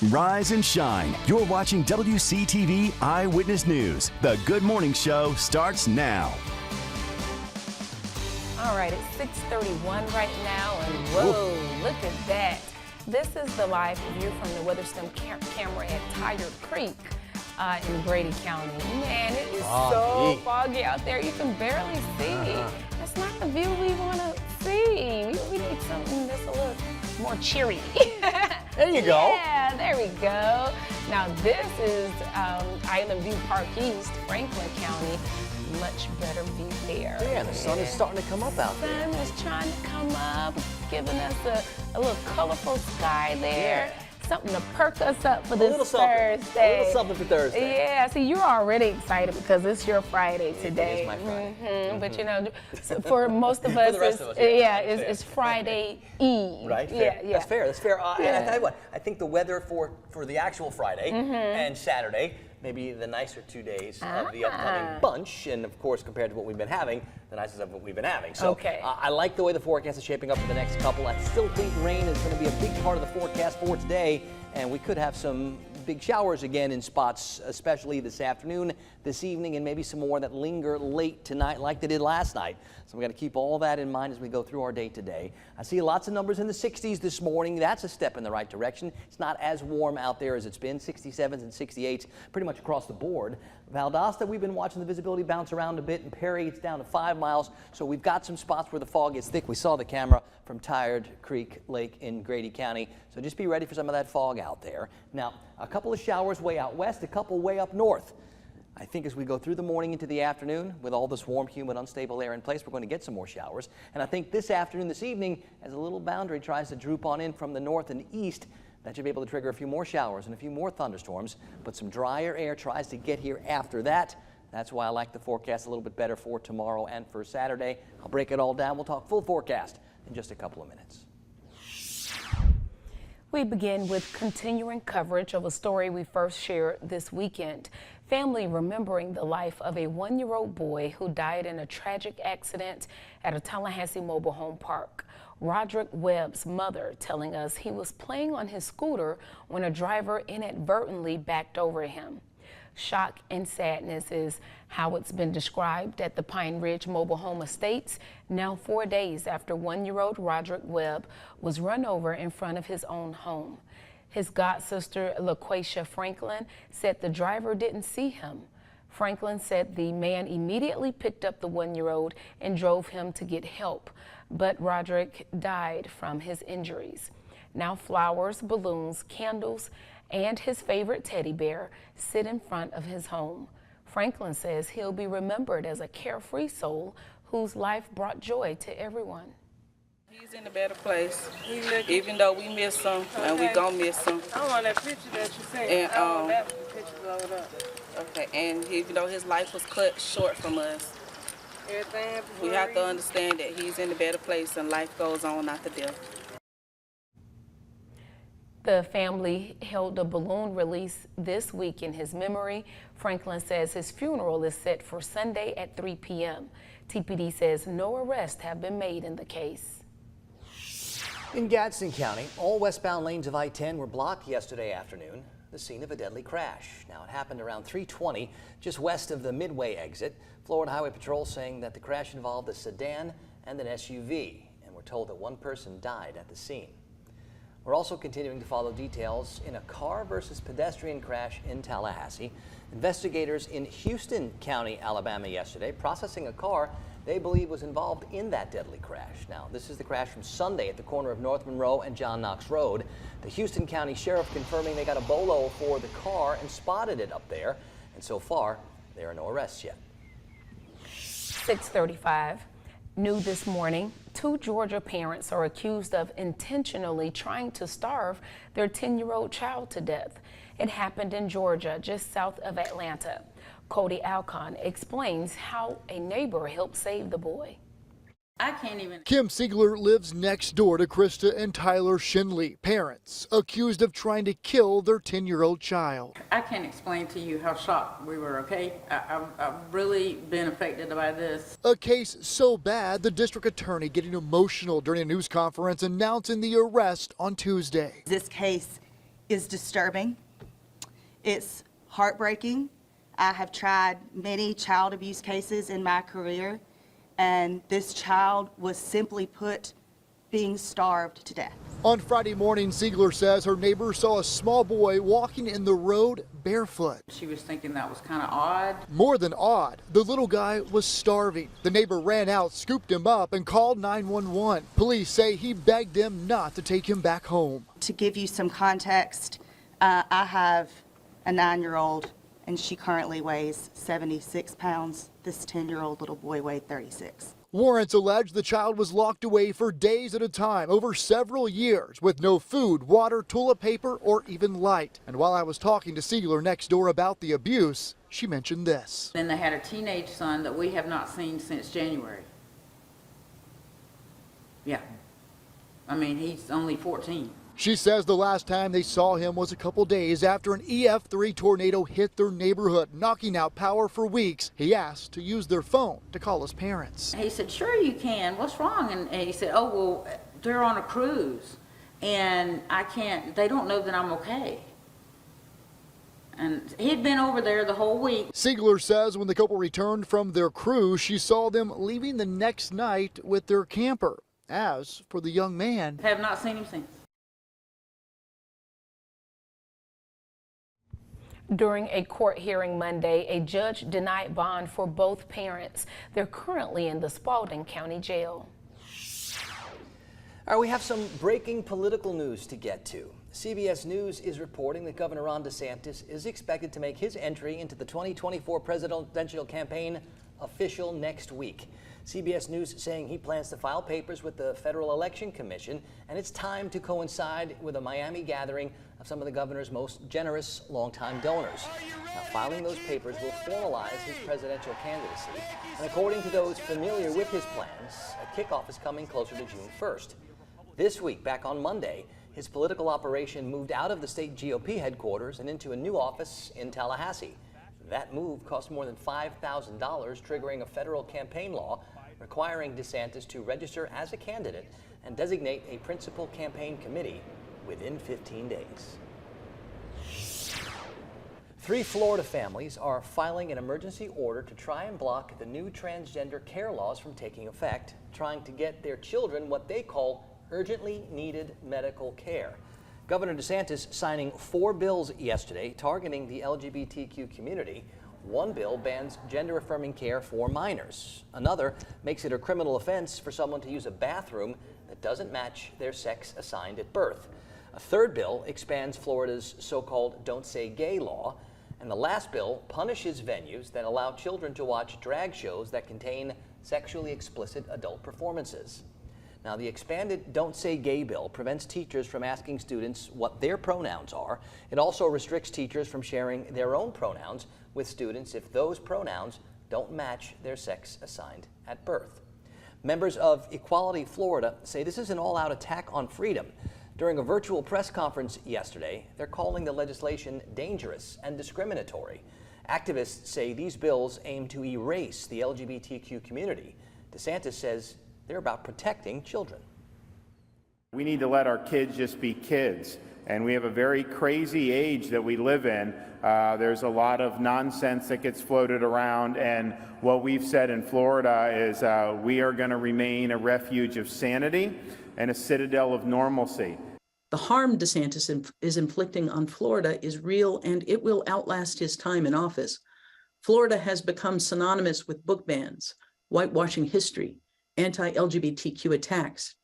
Rise and shine. You're watching WCTV Eyewitness News. The Good Morning Show starts now. All right, it's 6:31 right now, and whoa, look at that. This is the live view from the Weatherstone camera at Tiger Creek in Grady County. Man, it is so foggy out there, you can barely see. That's not the view we want to see. We need something that's a little more cheery. There you go. Yeah, there we go. Now this is Island View Park East, Franklin County. Much better view there. Yeah, the sun is starting to come up out there. The sun is trying to come up, giving us a little colorful sky there. Yeah. Something to perk us up for this Thursday. A little something for Thursday. Yeah, see, you're already excited because it's your Friday today. It is my Friday. But you know, for most of us, it's Friday Eve. Right? Yeah, yeah. That's fair. That's fair. And I tell you what, I think the weather for the actual Friday and Saturday, maybe the nicer 2 days of the upcoming bunch, and of course, compared to what we've been having, the nicest of what we've been having. So I like the way the forecast is shaping up for the next couple. I still think rain is going to be a big part of the forecast for today, and we could have some big showers again in spots, especially this afternoon, this evening, and maybe some more that linger late tonight like they did last night. So we got to keep all that in mind as we go through our day today. I see lots of numbers in the 60s this morning. That's a step in the right direction. It's not as warm out there as it's been. 67s and 68s pretty much across the board. Valdosta, we've been watching the visibility bounce around a bit. In Perry, it's down to 5 miles. So we've got some spots where the fog is thick. We saw the camera from Tired Creek Lake in Grady County. So just be ready for some of that fog out there. Now, a couple of showers way out west, a couple way up north. I think as we go through the morning into the afternoon, with all this warm, humid, unstable air in place, we're going to get some more showers. And I think this afternoon, this evening, as a little boundary tries to droop on in from the north and east, that should be able to trigger a few more showers and a few more thunderstorms. But some drier air tries to get here after that. That's why I like the forecast a little bit better for tomorrow and for Saturday. I'll break it all down. We'll talk full forecast in just a couple of minutes. We begin with continuing coverage of a story we first shared this weekend. Family remembering the life of a 1-year-old boy who died in a tragic accident at a Tallahassee mobile home park. Roderick Webb's mother telling us he was playing on his scooter when a driver inadvertently backed over him. Shock and sadness is how it's been described at the Pine Ridge Mobile Home Estates, now 4 days after 1-year-old Roderick Webb was run over in front of his own home. His godsister, LaQuasia Franklin, said the driver didn't see him. Franklin said the man immediately picked up the 1-year-old and drove him to get help, but Roderick died from his injuries. Now flowers, balloons, candles, and his favorite teddy bear sit in front of his home. Franklin says he'll be remembered as a carefree soul whose life brought joy to everyone. He's in a better place, even though we miss him, and we gonna miss him. I want that picture that you sent. And, I want that picture blowed up. Okay, and even though his life was cut short from us, we have to understand that he's in a better place and life goes on after death. The family held a balloon release this week in his memory. Franklin says his funeral is set for Sunday at 3 p.m. TPD says no arrests have been made in the case. In Gadsden County, all westbound lanes of I-10 were blocked yesterday afternoon, the scene of a deadly crash. Now, it happened around 3:20, just west of the Midway exit. Florida Highway Patrol saying that the crash involved a sedan and an SUV, and we're told that one person died at the scene. We're also continuing to follow details in a car versus pedestrian crash in Tallahassee. Investigators in Houston County, Alabama yesterday processing a car they believe was involved in that deadly crash. Now, this is the crash from Sunday at the corner of North Monroe and John Knox Road. The Houston County Sheriff confirming they got a bolo for the car and spotted it up there. And so far, there are no arrests yet. 6:35. New this morning, 2 Georgia parents are accused of intentionally trying to starve their 10-year-old child to death. It happened in Georgia, just south of Atlanta. Cody Alcon explains how a neighbor helped save the boy. I can't even. Kim Siegler lives next door to Krista and Tyler Shinley, parents accused of trying to kill their 10-year-old child. I can't explain to you how shocked we were, okay? I've really been affected by this. A case so bad, the district attorney getting emotional during a news conference announcing the arrest on Tuesday. This case is disturbing. It's heartbreaking. I have tried many child abuse cases in my career, and this child was simply put being starved to death. On Friday morning, Ziegler says her neighbor saw a small boy walking in the road barefoot. She was thinking that was kind of odd. More than odd, the little guy was starving. The neighbor ran out, scooped him up, and called 911. Police say he begged them not to take him back home. To give you some context, I have a 9-year-old, and she currently weighs 76 pounds. This 10-year-old little boy weighed 36. Warrants allege the child was locked away for days at a time over several years with no food, water, toilet paper, or even light. And while I was talking to Ziegler next door about the abuse, she mentioned this. Then they had a teenage son that we have not seen since January. Yeah. I mean, he's only 14. She says the last time they saw him was a couple days after an EF3 tornado hit their neighborhood, knocking out power for weeks. He asked to use their phone to call his parents. He said, sure you can. What's wrong? And he said, oh, well, they're on a cruise and I can't, they don't know that I'm okay. And he'd been over there the whole week. Ziegler says when the couple returned from their cruise, she saw them leaving the next night with their camper. As for the young man, Have not seen him since. During a court hearing Monday, a judge denied bond for both parents. They're currently in the Spalding County Jail. All right, we have some breaking political news to get to. CBS News is reporting that Governor Gov DeSantis is expected to make his entry into the 2024 presidential campaign official next week. CBS News saying he plans to file papers with the Federal Election Commission, and it's timed to coincide with a Miami gathering of some of the governor's most generous longtime donors. Now, filing those papers will formalize his presidential candidacy, and according to those familiar with his plans, a kickoff is coming closer to June 1st. This week, back on Monday, his political operation moved out of the state GOP headquarters and into a new office in Tallahassee. That move cost more than $5,000, triggering a federal campaign law requiring DeSantis to register as a candidate and designate a principal campaign committee within 15 days. 3 Florida families are filing an emergency order to try and block the new transgender care laws from taking effect, trying to get their children what they call urgently needed medical care. Governor DeSantis signing 4 bills yesterday targeting the LGBTQ community. One bill bans gender-affirming care for minors. Another makes it a criminal offense for someone to use a bathroom that doesn't match their sex assigned at birth. A third bill expands Florida's so-called Don't Say Gay law. And the last bill punishes venues that allow children to watch drag shows that contain sexually explicit adult performances. Now, the expanded Don't Say Gay bill prevents teachers from asking students what their pronouns are. It also restricts teachers from sharing their own pronouns with students if those pronouns don't match their sex assigned at birth. Members of Equality Florida say this is an all-out attack on freedom. During a virtual press conference yesterday, they're calling the legislation dangerous and discriminatory. Activists say these bills aim to erase the LGBTQ community. DeSantis says they're about protecting children. We need to let our kids just be kids. And we have a very crazy age that we live in. There's a lot of nonsense that gets floated around. And what we've said in Florida is we are going to remain a refuge of sanity and a citadel of normalcy. The harm DeSantis is inflicting on Florida is real, and it will outlast his time in office. Florida has become synonymous with book bans, whitewashing history, anti-LGBTQ attacks.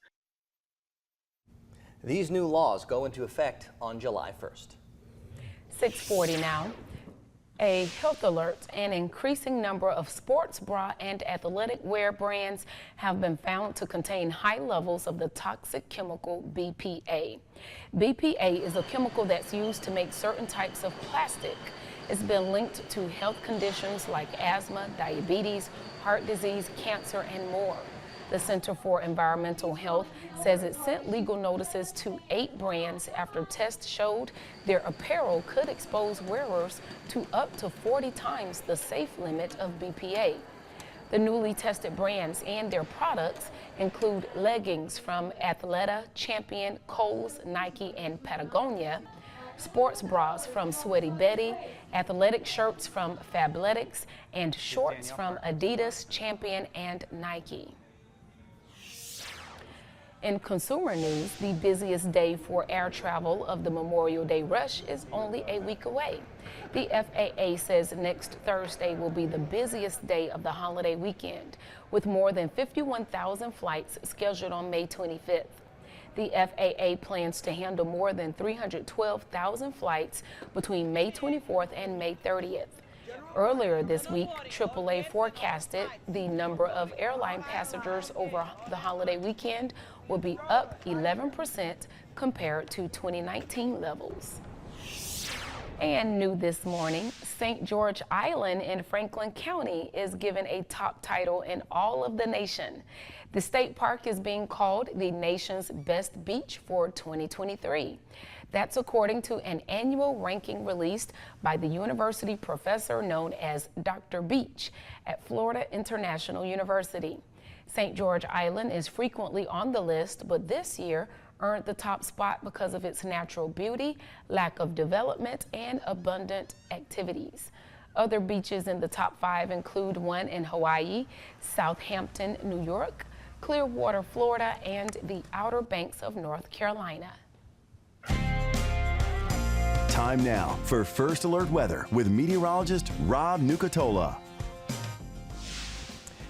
These new laws go into effect on July 1st. 6:40 now. A health alert: an increasing number of sports bra and athletic wear brands have been found to contain high levels of the toxic chemical BPA. BPA is a chemical that's used to make certain types of plastic. It's been linked to health conditions like asthma, diabetes, heart disease, cancer, and more. The Center for Environmental Health says it sent legal notices to 8 brands after tests showed their apparel could expose wearers to up to 40 times the safe limit of BPA. The newly tested brands and their products include leggings from Athleta, Champion, Kohl's, Nike, and Patagonia, sports bras from Sweaty Betty, athletic shirts from Fabletics, and shorts from Adidas, Champion, and Nike. In consumer news, the busiest day for air travel of the Memorial Day rush is only a week away. The FAA says next Thursday will be the busiest day of the holiday weekend, with more than 51,000 flights scheduled on May 25th. The FAA plans to handle more than 312,000 flights between May 24th and May 30th. Earlier this week, AAA forecasted the number of airline passengers over the holiday weekend will be up 11% compared to 2019 levels. And new this morning, St. George Island in Franklin County is given a top title in all of the nation. The state park is being called the nation's best beach for 2023. That's according to an annual ranking released by the university professor known as Dr. Beach at Florida International University. St. George Island is frequently on the list, but this year earned the top spot because of its natural beauty, lack of development, and abundant activities. Other beaches in the top 5 include one in Hawaii, Southampton, New York, Clearwater, Florida, and the Outer Banks of North Carolina. Time now for First Alert Weather with meteorologist Rob Nucatola.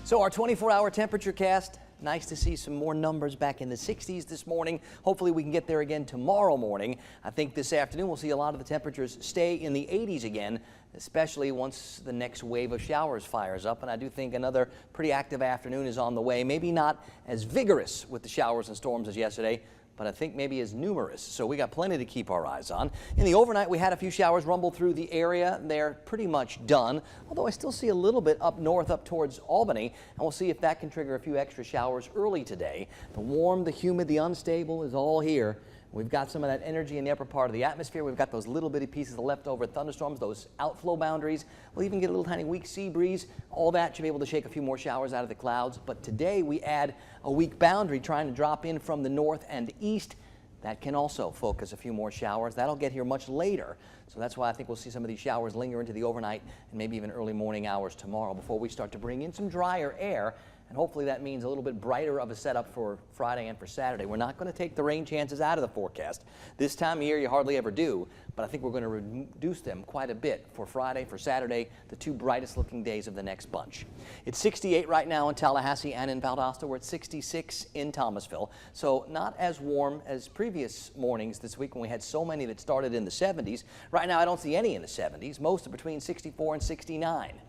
So our 24-hour temperature cast, nice to see some more numbers back in the 60s this morning. Hopefully we can get there again tomorrow morning. I think this afternoon we'll see a lot of the temperatures stay in the 80s again, especially once the next wave of showers fires up. And I do think another pretty active afternoon is on the way. Maybe not as vigorous with the showers and storms as yesterday, but I think maybe as numerous. So we got plenty to keep our eyes on. In the overnight, we had a few showers rumble through the area. They're pretty much done, although I still see a little bit up north, up towards Albany, and we'll see if that can trigger a few extra showers early today. The warm, the humid, the unstable is all here. We've got some of that energy in the upper part of the atmosphere. We've got those little bitty pieces of leftover thunderstorms, those outflow boundaries. We'll even get a little tiny weak sea breeze. All that should be able to shake a few more showers out of the clouds. But today we add a weak boundary trying to drop in from the north and east. That can also focus a few more showers. That'll get here much later. So that's why I think we'll see some of these showers linger into the overnight and maybe even early morning hours tomorrow before we start to bring in some drier air. And hopefully that means a little bit brighter of a setup for Friday and for Saturday. We're not going to take the rain chances out of the forecast. This time of year you hardly ever do, but I think we're going to reduce them quite a bit for Friday, for Saturday, the two brightest looking days of the next bunch. It's 68 right now in Tallahassee and in Valdosta. We're at 66 in Thomasville. So not as warm as previous mornings this week when we had so many that started in the 70s. Right now I don't see any in the 70s. Most are between 64 and 69.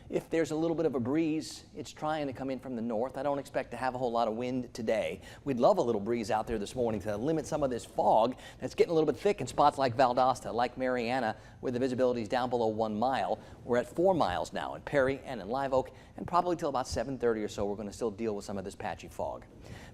If there's a little bit of a breeze, it's trying to come in from the north. I don't expect to have a whole lot of wind today. We'd love a little breeze out there this morning to limit some of this fog that's getting a little bit thick in spots like Valdosta, like Mariana, where the visibility is down below 1 mile. We're at 4 miles now in Perry and in Live Oak, and probably till about 7:30 or so we're going to still deal with some of this patchy fog.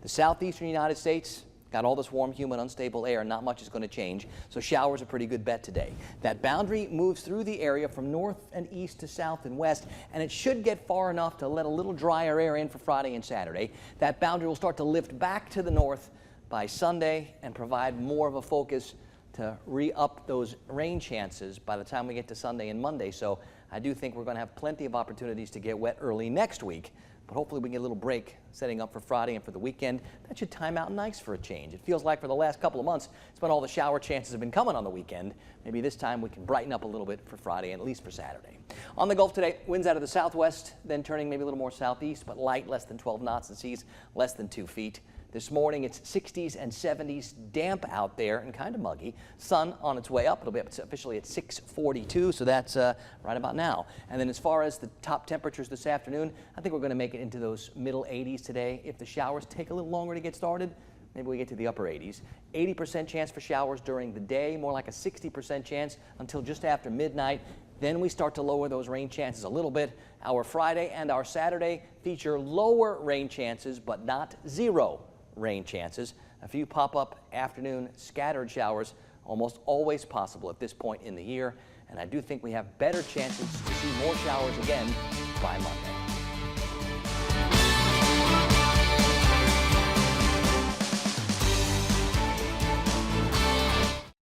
The southeastern United States got all this warm, humid, unstable air. Not much is going to change, so showers are a pretty good bet today. That boundary moves through the area from north and east to south and west, and it should get far enough to let a little drier air in for Friday and Saturday. That boundary will start to lift back to the north by Sunday and provide more of a focus to re-up those rain chances by the time we get to Sunday and Monday. So I do think we're going to have plenty of opportunities to get wet early next week. But hopefully we can get a little break setting up for Friday and for the weekend. That should time out nice for a change. It feels like for the last couple of months, it's when all the shower chances have been coming on the weekend. Maybe this time we can brighten up a little bit for Friday and at least for Saturday. On the Gulf today, winds out of the southwest, then turning maybe a little more southeast, but light, less than 12 knots, and seas less than 2 feet. This morning, it's 60s and 70s, damp out there and kind of muggy. Sun on its way up. It'll be up officially at 6:42, so that's right about now. And then as far as the top temperatures this afternoon, I think we're going to make it into those middle 80s today. If the showers take a little longer to get started, maybe we get to the upper 80s. 80% chance for showers during the day, more like a 60% chance until just after midnight. Then we start to lower those rain chances a little bit. Our Friday and our Saturday feature lower rain chances, but not zero rain chances. A few pop-up afternoon scattered showers almost always possible at this point in the year, and I do think we have better chances to see more showers again by Monday.